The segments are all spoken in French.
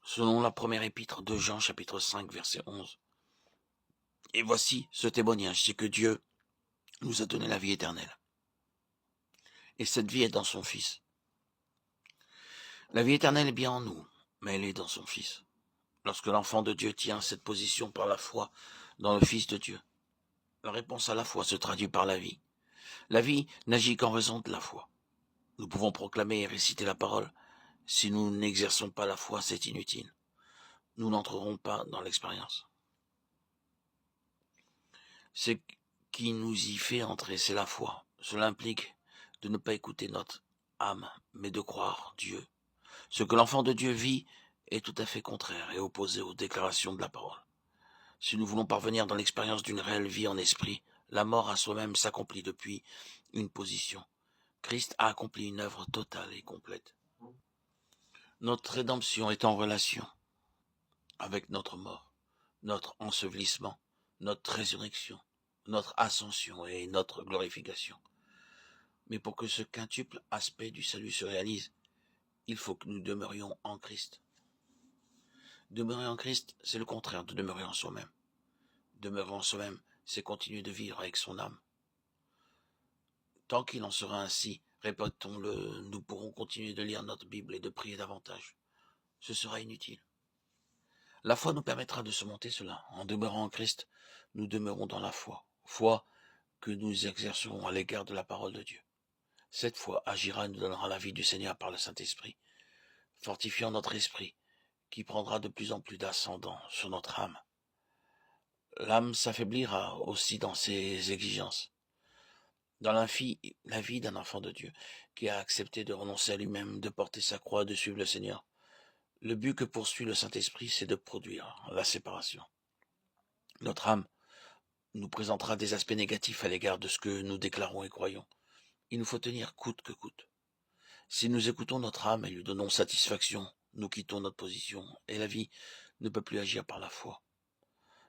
selon la première épître de Jean, chapitre 5, verset 11. Et voici ce témoignage, c'est que Dieu nous a donné la vie éternelle. Et cette vie est dans son Fils. La vie éternelle est bien en nous, mais elle est dans son Fils. Lorsque l'enfant de Dieu tient cette position par la foi dans le Fils de Dieu, la réponse à la foi se traduit par la vie. La vie n'agit qu'en raison de la foi. Nous pouvons proclamer et réciter la parole. Si nous n'exerçons pas la foi, c'est inutile. Nous n'entrerons pas dans l'expérience. Ce qui nous y fait entrer, c'est la foi. Cela implique de ne pas écouter notre âme, mais de croire Dieu. Ce que l'enfant de Dieu vit est tout à fait contraire et opposé aux déclarations de la parole. Si nous voulons parvenir dans l'expérience d'une réelle vie en esprit, la mort à soi-même s'accomplit depuis une position. Christ a accompli une œuvre totale et complète. Notre rédemption est en relation avec notre mort, notre ensevelissement, notre résurrection, notre ascension et notre glorification. Mais pour que ce quintuple aspect du salut se réalise, il faut que nous demeurions en Christ. Demeurer en Christ, c'est le contraire de demeurer en soi-même. Demeurer en soi-même, c'est continuer de vivre avec son âme. Tant qu'il en sera ainsi, répétons-le, nous pourrons continuer de lire notre Bible et de prier davantage. Ce sera inutile. La foi nous permettra de surmonter cela. En demeurant en Christ, nous demeurons dans la foi. Foi que nous exercerons à l'égard de la parole de Dieu. Cette foi agira et nous donnera la vie du Seigneur par le Saint-Esprit, fortifiant notre esprit, qui prendra de plus en plus d'ascendant sur notre âme. L'âme s'affaiblira aussi dans ses exigences. Dans la vie d'un enfant de Dieu, qui a accepté de renoncer à lui-même, de porter sa croix, de suivre le Seigneur, le but que poursuit le Saint-Esprit, c'est de produire la séparation. Notre âme nous présentera des aspects négatifs à l'égard de ce que nous déclarons et croyons. Il nous faut tenir coûte que coûte. Si nous écoutons notre âme et lui donnons satisfaction, nous quittons notre position et la vie ne peut plus agir par la foi.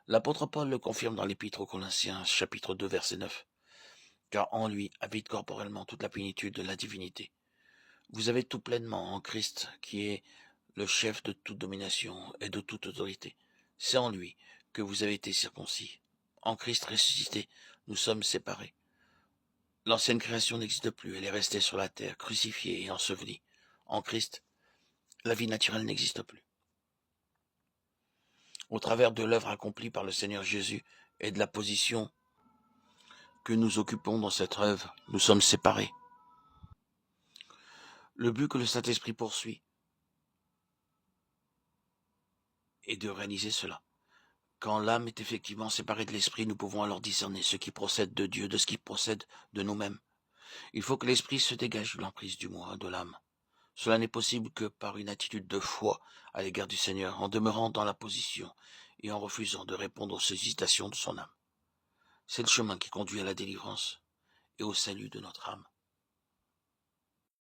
L'apôtre Paul le confirme dans l'épître aux Corinthiens, chapitre 2, verset 9. Car en lui habite corporellement toute la plénitude de la divinité. Vous avez tout pleinement en Christ, qui est le chef de toute domination et de toute autorité. C'est en lui que vous avez été circoncis. En Christ ressuscité, nous sommes séparés. L'ancienne création n'existe plus, elle est restée sur la terre, crucifiée et ensevelie. En Christ, la vie naturelle n'existe plus. Au travers de l'œuvre accomplie par le Seigneur Jésus et de la position que nous occupons dans cette œuvre, nous sommes séparés. Le but que le Saint-Esprit poursuit est de réaliser cela. Quand l'âme est effectivement séparée de l'esprit, nous pouvons alors discerner ce qui procède de Dieu, de ce qui procède de nous-mêmes. Il faut que l'esprit se dégage de l'emprise du moi, de l'âme. Cela n'est possible que par une attitude de foi à l'égard du Seigneur, en demeurant dans la position et en refusant de répondre aux sollicitations de son âme. C'est le chemin qui conduit à la délivrance et au salut de notre âme.